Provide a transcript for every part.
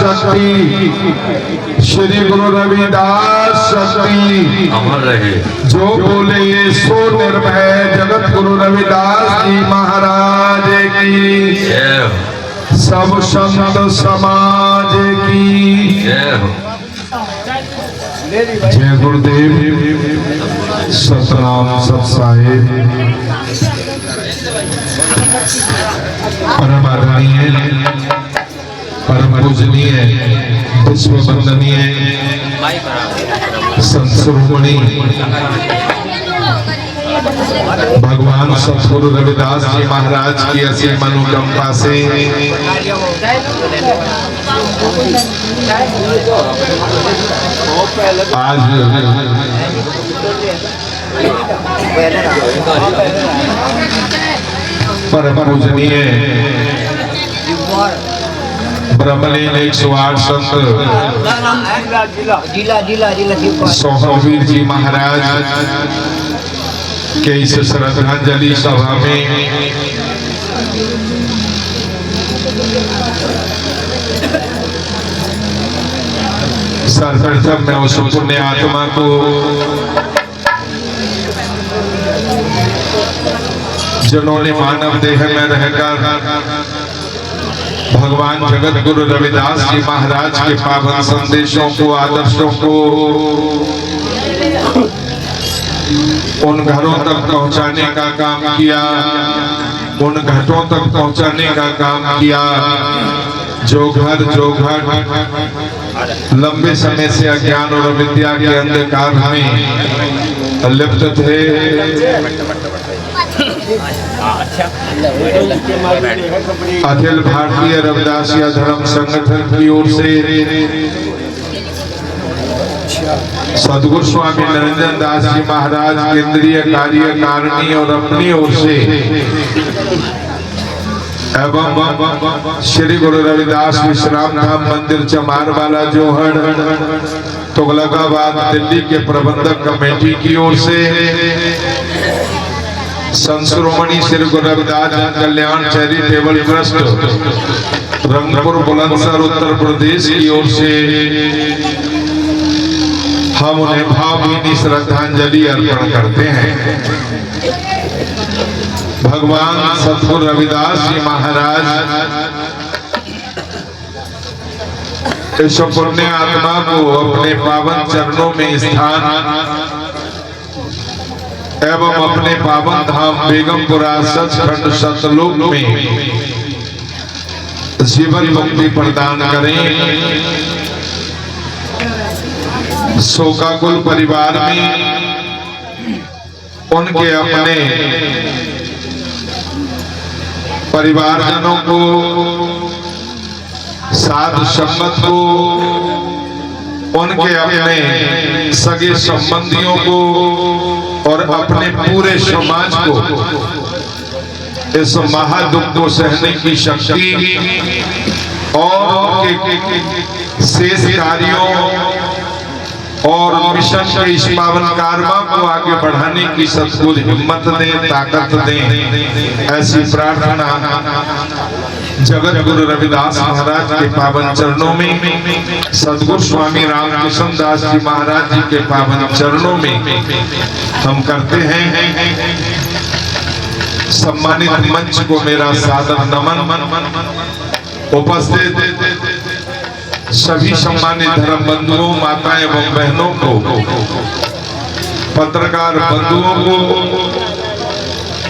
शक्ति, श्री गुरु रविदास शक्ति अमर रहे। जो बोले सो निर्भय, जगत गुरु रविदास जी महाराज की, सब संत समाज की जय हो। जय गुरुदेव, सतनाम सत साहिब। परम आदरणीय, परम पूजनीय, विश्व वंदनीय संत शिरोमणि भगवान सतगुरु रविदास जी महाराज की असीम अनुकंपा से आज परम पूजनीय ब्रह्मलीन 108 संत सोहवीर जी महाराज के इस श्रद्धांजलि सभा में सर्वप्रथम मैं उस पुण्य आत्मा को जिन्होंने मानव देह में रहकर भगवान जगत गुरु रविदास जी महाराज के पावन संदेशों को, आदर्शों को उन घरों तक पहुंचाने का काम किया, उन घाटों तक पहुंचाने का काम किया जो घर लंबे समय से अज्ञान और विद्या के अंधकार में लिप्त थे। अखिल भारतीय रविदासिया धर्म संगठन की ओर से सदगुरु स्वामी निरंजन दास जी महाराज केंद्रीय कार्यकारिणी और अपनी ओर से एवं श्री गुरु रविदास विश्राम धाम मंदिर चमारवाला जोहड़ तुगलकाबाद दिल्ली के प्रबंधक कमेटी की ओर से संत शिरोमणि श्री गुरु रविदास कल्याण चैरिटेबल ट्रस्ट रंगपुर बुलंदशहर उत्तर प्रदेश की ओर से हम उन्हें भावभीनी श्रद्धांजलि अर्पण करते हैं। भगवान सतगुरु रविदास जी महाराज इस पुण्य आत्मा को अपने पावन चरणों में स्थान एवं अपने पावन धाम बेगमपुरा सचखंड सतलोक में जीवन मुक्ति प्रदान करें। शोकाकुल परिवार में उनके अपने परिवारजनों को, साध संगत को, उनके अपने सगे संबंधियों को और अपने पूरे समाज को इस महादुख को सहने की शक्ति और उनके शेष कार्यों और मिशन के इस पावन कारवा को आगे बढ़ाने की सद्बुद्धि, हिम्मत दें, ताकत दें, ऐसी प्रार्थना जगत गुरु रविदास महाराज के पावन चरणों में, सद्गुरु स्वामी रामकृष्ण दास जी महाराज जी के पावन चरणों में हम करते हैं। सम्मानित मंच को मेरा सादर नमन। उपस्थित सभी सम्मानित धर्म बंधुओं, माता एवं बहनों को, पत्रकार बंधुओं को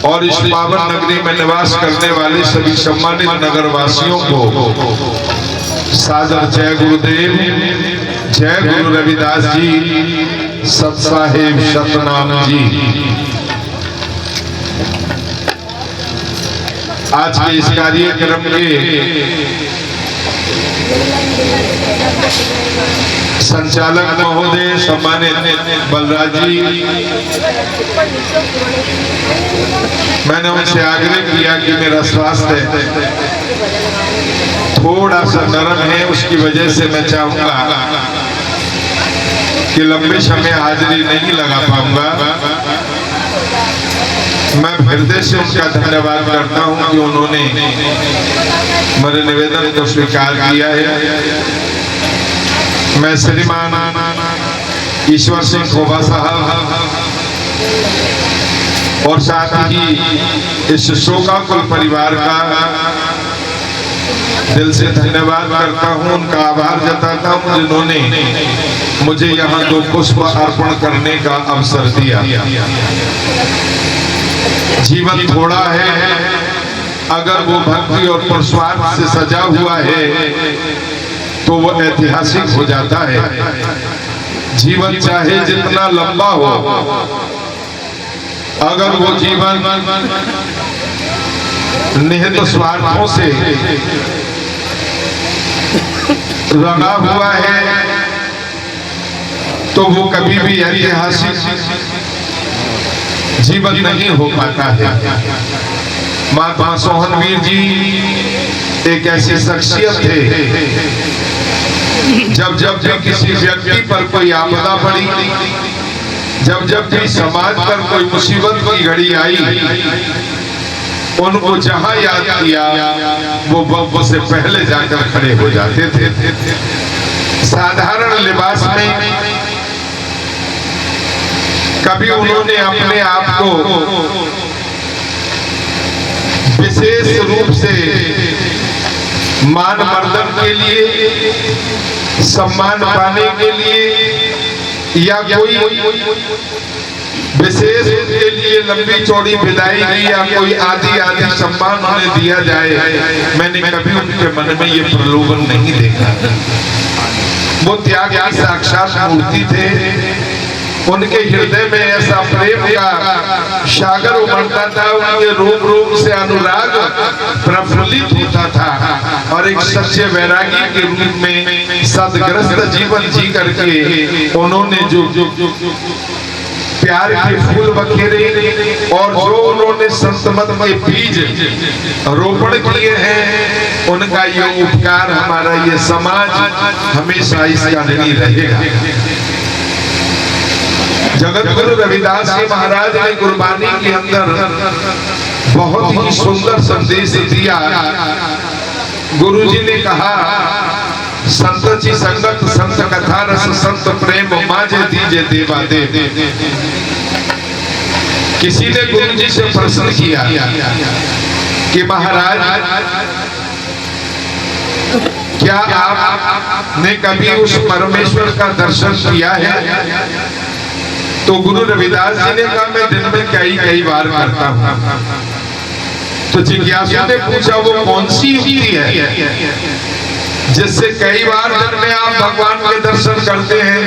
और इस पावन नगरी में निवास करने वाले सभी सम्मानित नगरवासियों को सादर जय गुरुदेव, जय गुरु रविदास जी, सत साहिब, सतनाम जी। आज के इस कार्यक्रम के संचालक महोदय सम्मानित बलराज जी, मैंने उनसे आग्रह किया कि मेरा स्वास्थ्य थोड़ा सा नरम है, उसकी वजह से मैं चाहूंगा कि लंबे समय हाजिरी नहीं लगा पाऊंगा। मैं हृदय से उनका धन्यवाद करता हूं कि उन्होंने मेरे निवेदन को स्वीकार किया है। मैं श्रीमान ईश्वर सिंह खोबा साहब और साथ ही इस शोकाकुल परिवार का दिल से धन्यवाद करता हूं, उनका आभार जताता हूं जिन्होंने मुझे यहाँ 2 पुष्प अर्पण करने का अवसर दिया। जीवन थोड़ा है, अगर वो भक्ति और पुरुषार्थ से सजा हुआ है तो वो ऐतिहासिक हो जाता है। जीवन चाहे जितना लंबा हो, अगर वो जीवन निहित स्वार्थों से रंगा हुआ है तो वो कभी भी ऐतिहासिक जीवन नहीं हो पाता है। महात्मा सोहनवीर जी एक ऐसी शख्सियत थे, जब जब भी किसी व्यक्ति पर कोई आपदा पड़ी, जब जब भी समाज पर कोई मुसीबत की घड़ी आई, उनको जहां याद किया वो वक्त से पहले जाकर खड़े हो जाते थे। साधारण लिबास में कभी उन्होंने अपने आप को विशेष रूप से मान मर्दन के लिए, सम्मान पाने के लिए या कोई विशेष के लिए लंबी चौड़ी विदाई या कोई आदि आदि सम्मान उन्हें दिया जाए, मैंने कभी उनके मन में ये प्रलोभन नहीं देखा। वो त्याग की साक्षात मूर्ति थे। उनके हृदय में ऐसा प्रेम का सागर उमड़ता था, उनके रोम रोम से अनुराग प्रफुल्लित होता था और एक सच्चे वैरागी के रूप में सदग्रस्त जीवन जी करके उन्होंने जो प्यार के फूल बखेरे और जो उन्होंने संतमत के बीज रोपण किए हैं, उनका ये उपकार हमारा ये समाज हमेशा इसका ऋणी रहेगा। जगत गुरु रविदास जी महाराज ने गुरबानी के अंदर बहुत ही सुंदर संदेश दिया। गुरु जी ने कहा, संत जी संगत संत कथा रस संत प्रेम माजे दीजे देवा दे। किसी ने गुरु जी से प्रश्न किया कि महाराज क्या आपने कभी उस परमेश्वर का दर्शन किया है? तो गुरु रविदास जी ने कहा, मैं दिन में कई बार करता हूं। तो जिज्ञासु ने पूछा, वो कौन सी युक्ति है जिससे कई बार दिन में आप भगवान के दर्शन करते हैं?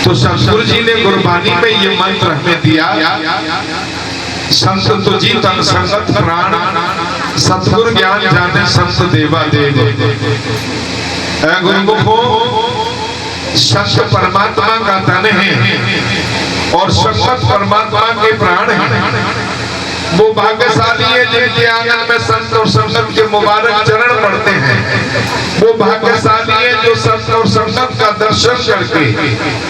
तो सतगुरु जी ने गुरबानी में ये मंत्र हमें दिया, संत तुझी तन संगत प्राण सतगुरु ज्ञान जाने संत देवा देव। गुरुमुखो, संत परमात्मा का तन है और संगत परमात्मा के प्राण है। वो भाग्यशाली है जिनके आंगन में संत और संगत के मुबारक चरण पड़ते हैं। वो भाग्यशाली है जो संत और संगत का दर्शन करके,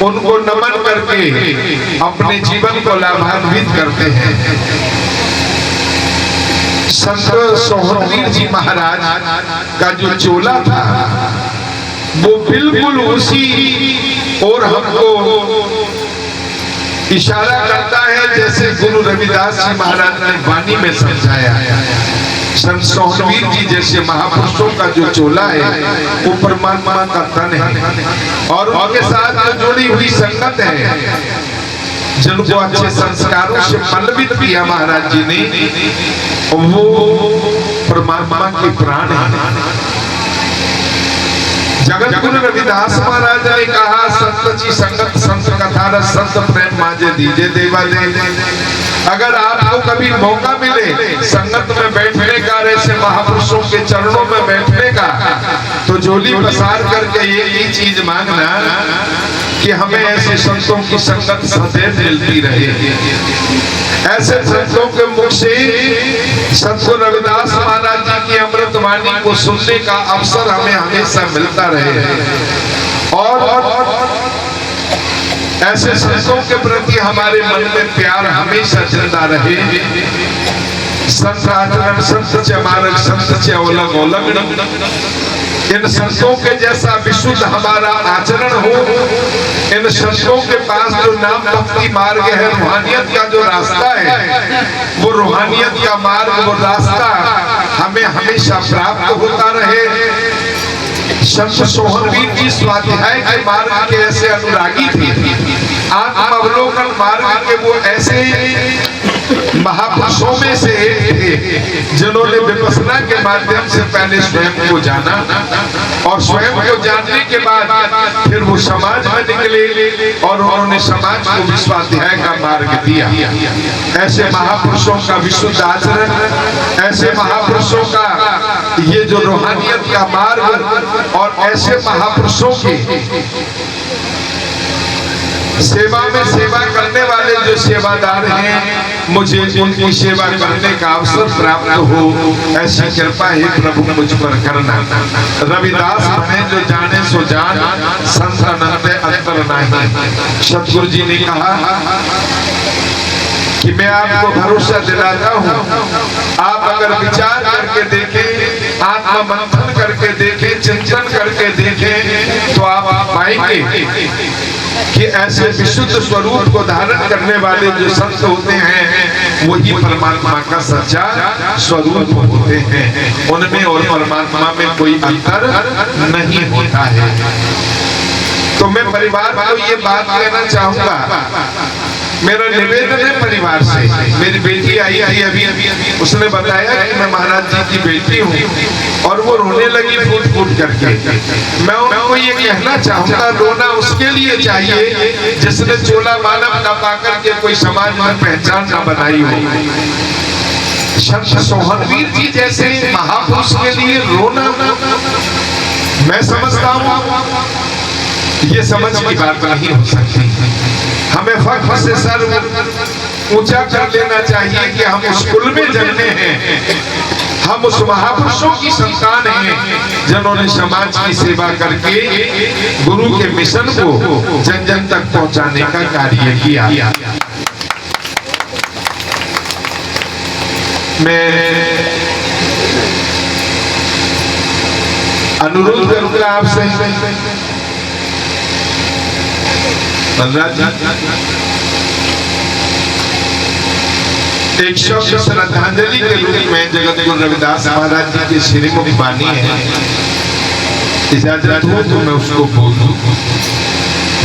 उनको नमन करके अपने जीवन को लाभान्वित करते हैं। संत सोहनवीर जी महाराज का जो चोला था वो बिल्कुल उसी और हमको इशारा करता है जैसे गुरु रविदास जी महाराज ने वाणी में समझाया। संत सोहनवीर जी जैसे महापुरुषों का जो चोला है वो परमात्मा का तन है और उनके साथ जो जुड़ी हुई संगत है, जिनको अच्छे संस्कारों से पल्लवित किया महाराज जी ने, वो परमात्मा के प्राण है। जगत गुरु रविदास महाराज ने कहा, संत जी संगत संत कथा रस संत प्रेम माजे दीजे देवा दे। अगर आपको कभी मौका मिले संगत में बैठने का, ऐसे महापुरुषों के चरणों में बैठने का, तो झोली पसार करके ये चीज मांगना कि हमें ऐसे संतों की संगत सदैव मिलती रहे। ऐसे संतों के मुख से सतगुरु रविदास महाराज जी की अमृत वाणी को सुनने का अवसर हमें हमेशा मिलता रहे और ऐसे संतों के प्रति हमारे मन में प्यार हमेशा जिंदा रहे। संत आचरण, संत च मार्ग, संत च ओलग ओलगण। इन संतों के जैसा विशुद्ध हमारा आचरण हो। इन संतों के पास जो नाम भक्ति मार्ग है, रूहानियत का जो रास्ता है, वो रूहानियत का मार्ग, वो रास्ता हमें हमेशा प्राप्त होता रहे। संत सोहनवीर जी स्वाध्याय के मार्ग के ऐसे अनुरागी थे, आत्मावलोकन मार्ग के वो ऐसे महापुरुषों में से थे जिन्होंने विपස්සना के माध्यम से पहले स्वयं को जाना और स्वयं को जानने के बाद फिर वो समाज में निकले और उन्होंने समाज को विश्वाध्याय का मार्ग दिया। ऐसे महापुरुषों का विशुद्ध आचरण, ऐसे महापुरुषों का ये जो रूहानियत का मार्ग और ऐसे महापुरुषों की सेवा में सेवा करने वाले जो सेवादार हैं, मुझे उनकी सेवा करने का अवसर प्राप्त हो, ऐसी कृपा ही प्रभु मुझ पर करना। रविदास बने जो जाने सो जान, संत अनंत अंतर नहीं। सतगुरु जी ने कहा कि मैं आपको भरोसा दिलाता हूँ, आप अगर विचार करके देखें, आत्मा मंथन करके देखें, चिंतन करके देखें, तो आप पाएंगे कि ऐसे विशुद्ध स्वरूप को धारण करने वाले जो संत होते हैं, वही परमात्मा का सच्चा स्वरूप होते हैं। उनमें और परमात्मा में कोई अंतर नहीं होता है। तो मैं परिवार को ये बात कहना चाहूंगा, मेरा निवेदन है परिवार से। मेरी बेटी आई थी अभी, उसने बताया कि मैं महाराज जी की बेटी हूँ और वो रोने लगी फूट फूट करके। मैं उनको ये कहना चाहूंगा, रोना उसके लिए चाहिए जिसने चोला मानव न पाकर के कोई समाज में पहचान न बनाई हो। संत सोहनवीर जी जैसे महापुरुष के लिए रोना, मैं समझता हूँ ये समझ की बात नहीं हो सकती। हमें फख्र से सर ऊंचा कर लेना चाहिए कि हम उस कुल में जन्मे हैं, हम उस महापुरुषों की संतान हैं जिन्होंने समाज की सेवा करके गुरु के मिशन को जन जन तक पहुंचाने का कार्य किया। मैं अनुरोध करूंगा आपसे, एक शब्द श्रद्धांजलि के रूप में जगत गुरु रविदास महाराज जी की श्रीमुख वाणी है, इजाजत हो तो मैं उसको बोल दूं।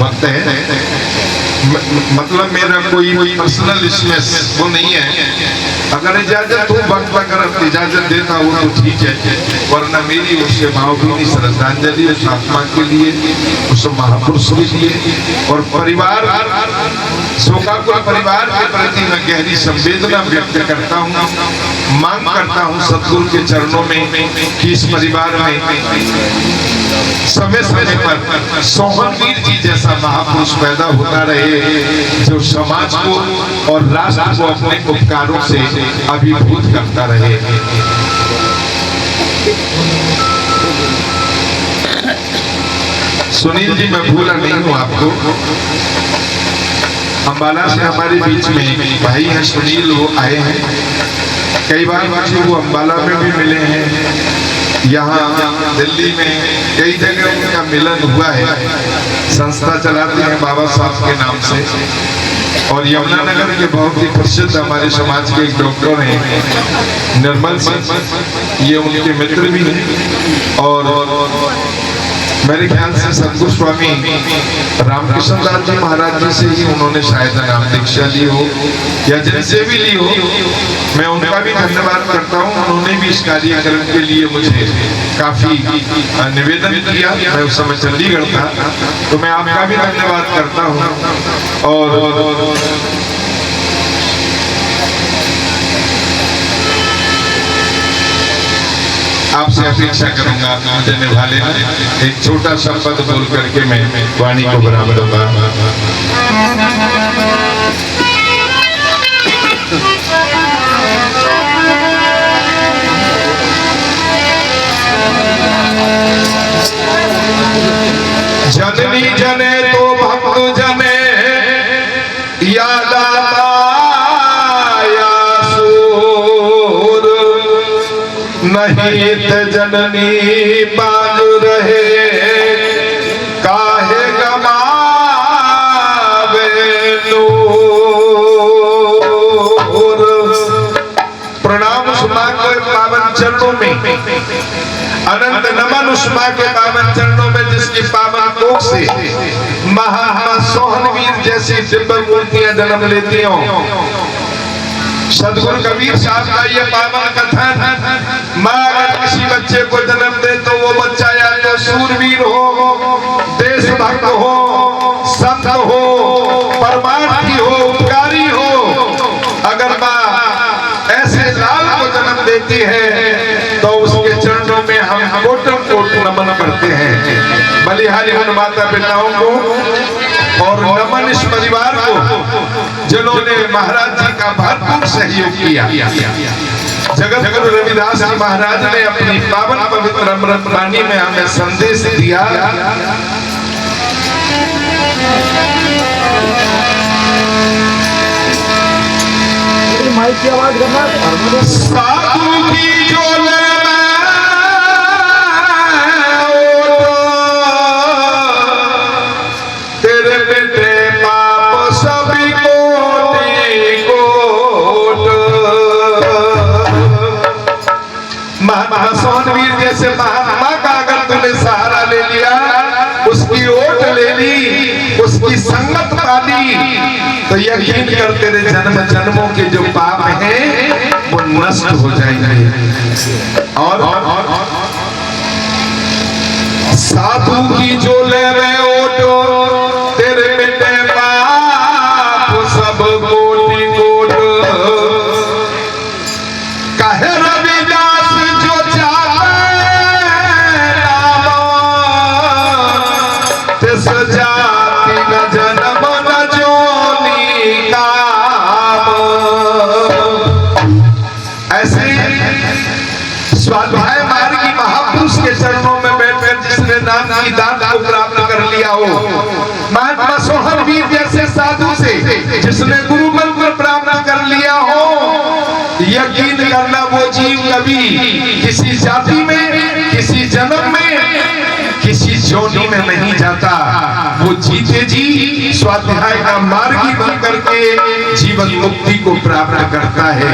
वक्त है, मतलब मेरा कोई पर्सनल इसमें वो नहीं है। अगर इजाजत हो, वक्त अगर इजाजत देता हो तो ठीक है, वरना मेरी उससे भावभीनी श्रद्धांजलि उस आत्मा के लिए, उस महापुरुष के लिए और परिवार, शोकाकुल परिवार के प्रति मैं गहरी संवेदना व्यक्त करता हूँ। मांग करता हूँ सतगुरु के चरणों में कि इस परिवार में समय समय पर सोहनवीर जी जैसा महापुरुष पैदा होता रहे, जो समाज को और राष्ट्र को अपने उपकारों से अभिभूत करता रहे। सुनील जी, मैं भूला नहीं हूँ आपको। अंबाला से हमारे बीच में भाई हैं सुनील, वो आए हैं। कई बार मुझे वो अंबाला में भी मिले हैं, यहाँ दिल्ली में कई जगह उनका मिलन हुआ है। संस्था चलाते हैं बाबा साहब के नाम से, और यमुनानगर के बहुत ही प्रसिद्ध हमारे समाज के एक डॉक्टर हैं निर्मल सिंह, ये उनके मित्र भी हैं। और मेरे ख्याल से सतगुरु स्वामी रामकृष्ण दास जी महाराज जी से ही उन्होंने शायद नाम दीक्षा ली हो या जिनसे भी ली हो, मैं उनका भी धन्यवाद करता हूँ। उन्होंने भी इस कार्यक्रम के लिए मुझे काफी निवेदन किया। मैं उस समय चंडीगढ़ था, तो मैं आपका भी धन्यवाद करता हूँ। और आपसे अपेक्षा करूंगा मुझे निभा लेना। एक छोटा सा पद बोल करके मैं वाणी को बराबर दूंगा। जननी जने तो भक्त जने याद आता या सो नहीं त जननी बाज रहे काहे गमावे नूर। प्रणाम उस मां के पावन चरणों में, अनंत नमन उस मां के पावन चरणों में जिसकी पावन कोख से महात्मा सोहनवीर जैसी दिव्य मूर्तियां जन्म लेती हो। सदगुरु कबीर साहब का ये पावन कथन, माँ अगर किसी बच्चे को जन्म दे तो वो बच्चा या तो सूरवीर हो, देशभक्त हो, संत हो, परमार्थी हो, उपकारी हो। अगर माँ ऐसे लाल को जन्म देती है तो उसके चरणों में हम कोटि कोटि नमन करते हैं। बलिहारी उन माता पिताओं को और नमन इस परिवार को जिन्होंने महाराज जी का भरपूर सहयोग किया। जगत गुरु रविदास जी महाराज ने अपनी पावन पवित्र अमृत वाणी में हमें संदेश दिया। माइक की आवाज करना। साधु की जोले तेरे बेटे पाप सभी कोट। महात्मा सोहनवीर जैसे महात्मा का अगर तूने सहारा ले लिया, उसकी ओट ले ली, उसकी संगत पाली, तो यकीन कर तेरे जन्म जन्मों के जो पाप हैं वो नष्ट हो जाएंगे। और साधु की जो ले रहे ओटो तेरे बेटे पाप सब कोटि कोट। कहे रविदास जो चाहे तिस जाति न जन्म न जोनी काम। ऐसे स्वाध्याय मार्गी महापुरुष के चरणों में बैठकर जिसने नाम की दान को प्राप्त कर लिया हो, महात्मा सोहनवीर जैसे साधु से जिसने गुरु मंत्र प्राप्त कर लिया हो, यकीन करना वो जीव कभी किसी जाति में, किसी जन्म में, किसी जोनी में नहीं जाता। वो जीते जी स्वाध्याय का मार्गी बन करके जीवन मुक्ति को प्राप्त करता है।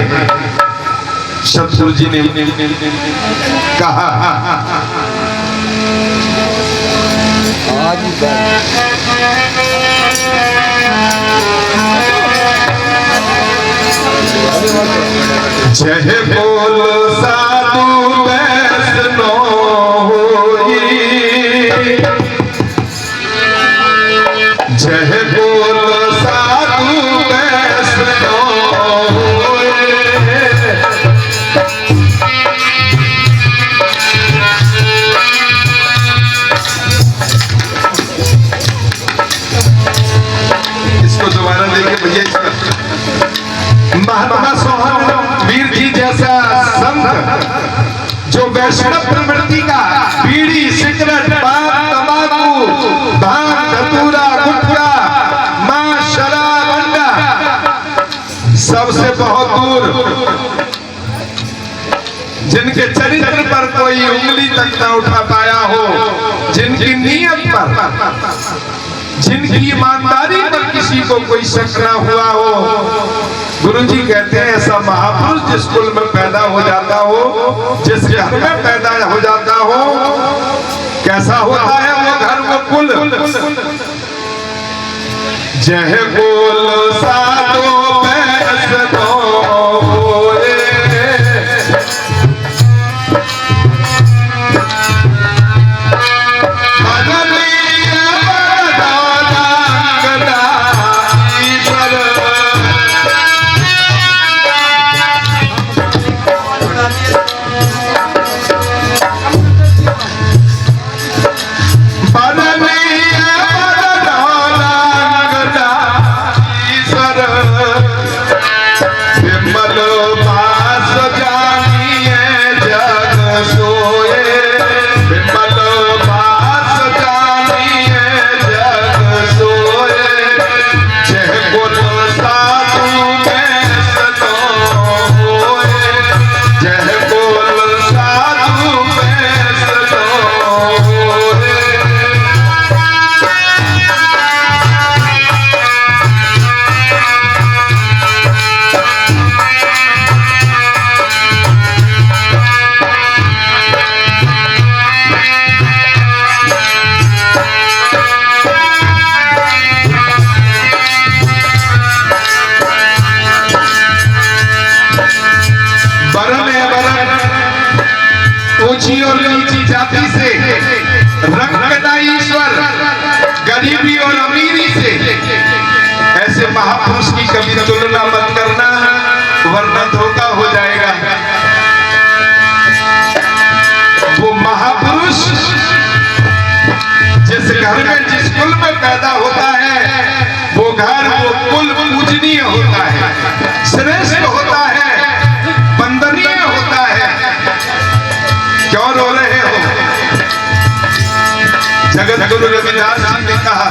सतगुरु जी ने कहा, जय बोल साधु वैष्णो होई, जय बोल साधु वैष्णो होई। इसको दोबारा देखे भैया। महात्मा सोहनवीर जी जैसा संत जो वैष्णव प्रवृत्ति का बीड़ी, सिगरेट, पान, तंबाकू, भांग, धतूरा, गुटखा, मां, शराब, अंडा सबसे बहुत दूर, जिनके चरित्र पर कोई उंगली तक न उठा पाया हो, जिनकी नीयत पर, जिनकी ईमानदारी पर किसी को कोई शक न हुआ हो। गुरु जी कहते हैं ऐसा महापुरुष जिस कुल में पैदा हो जाता हो, जिस घर में पैदा हो जाता हो, कैसा होता है वो घर वो कुल। जय बोल साधु वैष्णो होए, ऊंची और नीची जाति से, रखना ईश्वर, गरीबी और अमीरी से। ऐसे महापुरुष की कभी तुलना मत करना, वरना धोखा हो जाएगा। वो महापुरुष जिस घर में, जिस कुल में पैदा होता है, वो घर, वो कुल पूजनीय होता है, श्रेष्ठ होता है, वंदनीय होता है। क्यों रो रहे हो? जगत गुरु रविदास जी ने कहा,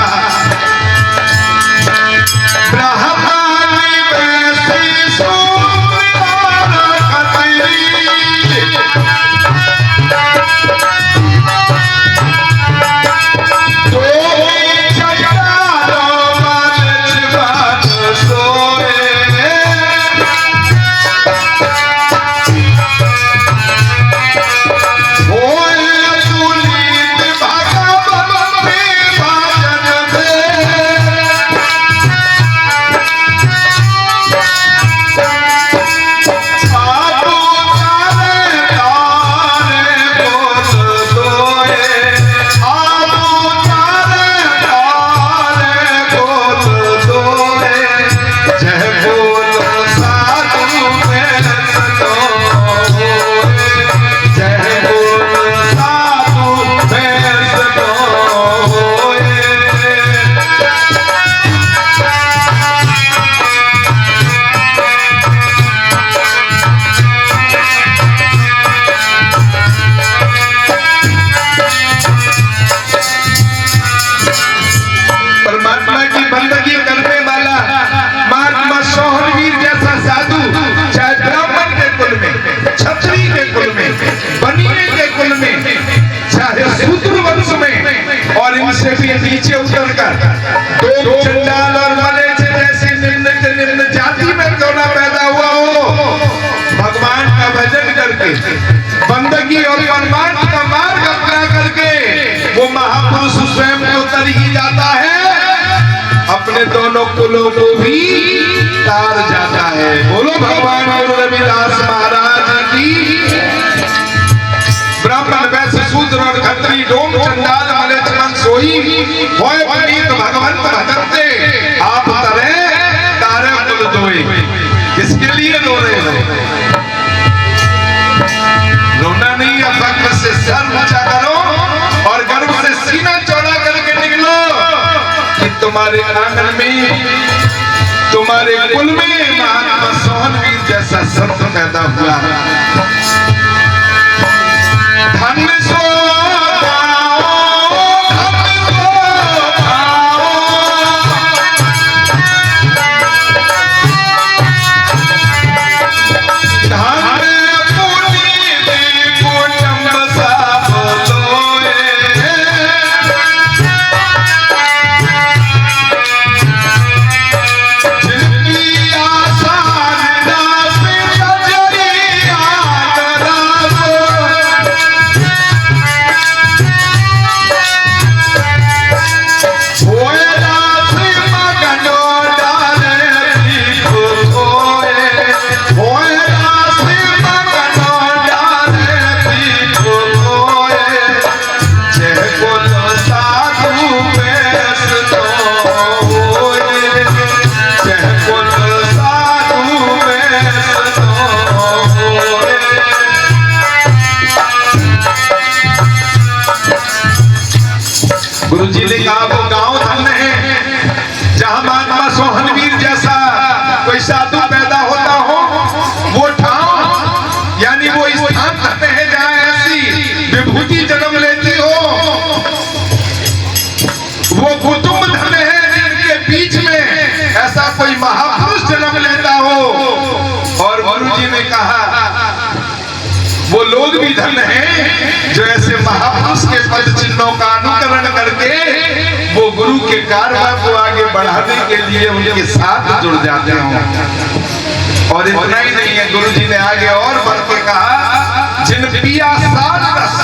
नीचे उतरकर दो चंडाल और मलेच्छ जैसी निम्न जाति में क्यों ना पैदा हुआ हो, भगवान का भजन करके, बंदगी और परमार्थ का मार्ग अपना करके वो महापुरुष स्वयं को तर ही जाता है, अपने दोनों कुलों को भी तार जाता है। बोलो भगवान गुरु रविदास महाराज की। ब्राह्मण, वैश्य, शूद्र और खत्री, डोम, चंडाल, मलेच्छ मन सोई होय पुनीत भगवंत भजते, आप तरे तारे कुल दोए। किसके लिए रो रहे हो? रोना नहीं है, फक्र से सर ऊंचा करो और गर्व से सीना चौड़ा करके निकलो कि तुम्हारे आंगन में, तुम्हारे कुल में महात्मा सोहनवीर जैसा संत पैदा हुआ। धन्य सो गुरुजी ने कहा वो गांव धन्य है जहां महात्मा सोहनवीर जैसा कोई साधु पैदा होता हो। वो ठाव यानी वो स्थान धन्य है जहां ऐसी विभूति जन्म लेती हो। वो कुटुंब धन्य है जिनके बीच में ऐसा कोई महापुरुष जन्म लेता हो। और गुरुजी ने कहा वो लोग भी धन्य हैं जो ऐसे महापुरुष के पद चिन्हों का अनुकरण करके वो गुरु के कारवा को आगे बढ़ाने के लिए उनके साथ जुड़ जाते हों। और इतना ही नहीं है, गुरु जी ने आगे और बढ़ के कहा जिन पिया सार रस,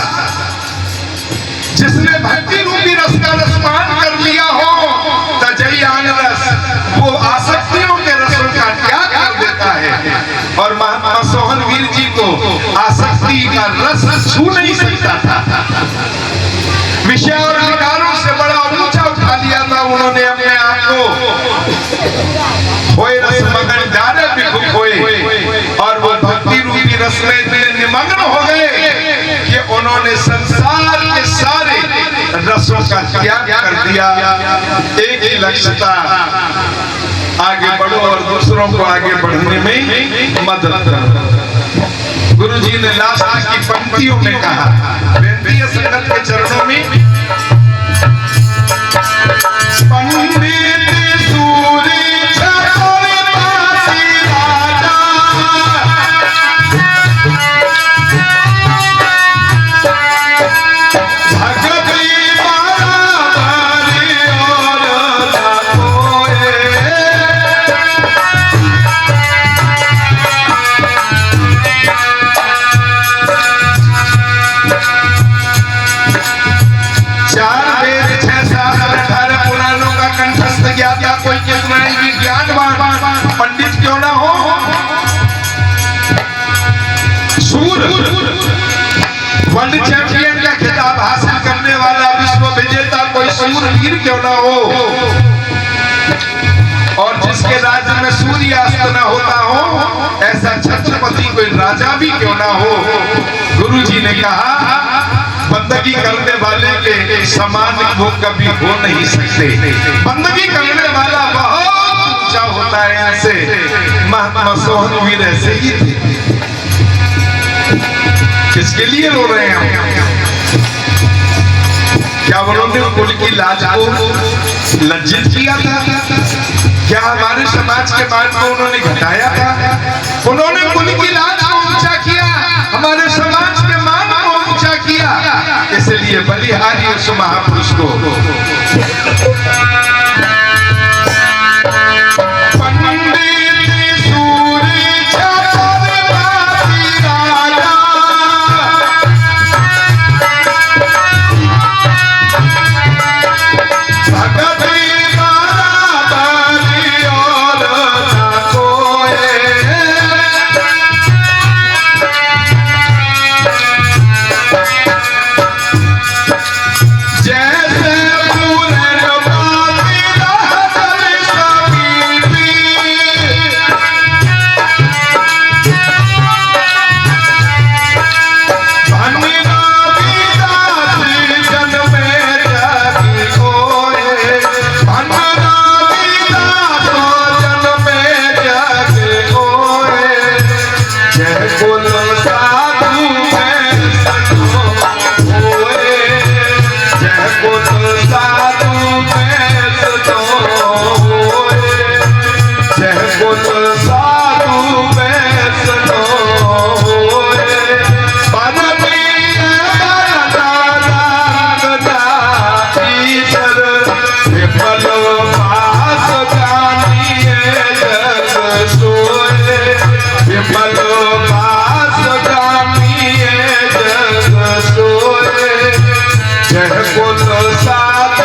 जिसने भक्ति रूपी रस का रसपान कर लिया हो, तजई आन रस, वो आसक्तियों के रसों का त्याग कर देता है। और महात्मा सोहनवीर जी को आसक्ति का रस छू नहीं सकता था। विषय और विकारों से बड़ा ऊंचा उठा लिया था उन्होंने अपने आप को। खोए रस मगन जाने बिखुक खोए, और वो भक्ति रूपी रस में इतने निमग्न हो गए कि उन्होंने संसार के सारे रसों का त्याग कर दिया। एक ही लक्ष्य था, आगे बढ़ो और दूसरों को आगे बढ़ने में मदद करो। गुरु जी ने लास्ट की पंक्तियों में कहा, बेनती है संगत के चरणों में, पंडित सूरी छत्रपति राजा, भगवती बराबरी और कोए, चार वेद 6 7 18 पुराणों का कंठस्थ ज्ञाता कोई कितना ही ज्ञानवान पंडित क्यों ना हो, सूर वर्ल्ड चैंपियन का खिताब हासिल करने वाला विश्व विजेता कोई सूरवीर क्यों ना हो, और जिसके राज्य में सूर्यास्त न होता हो ऐसा छत्रपति कोई राजा भी क्यों ना हो। गुरु जी ने कहा, बंदगी करने वाले के समान वो कभी हो नहीं सकते। बंदगी करने वाला बहुत ऊंचा होता है। ऐसे महात्मा सोहनवीर ऐसे ही थे। किसके लिए रो रहे हैं हम? क्या उन्होंने कुल की लाज को लज्जित किया था? क्या हमारे समाज के मान को उन्होंने घटाया था? उन्होंने कुल की लाज को ऊंचा किया, हमारे समाज के मान को ऊंचा किया। इसलिए बलिहारी उस महापुरुष को पंडित सूरी छत्रपति राजा, भगवती बराबरी और कोए, जैसे पूरनवासी रहतल समीपी, भनिना विदासी जन्मे जागी कोए, भनिना विदासो जन्मे जागी कोए, जय कुल साधु में सतो होए, जय कुल साधु में सतो होए, जय कुल साधु में सतो होए, बनती बरदाना ईश्वर विफल पास जानिए जग सोए, विफल पास जानिए जग सोए, जय कुल साधु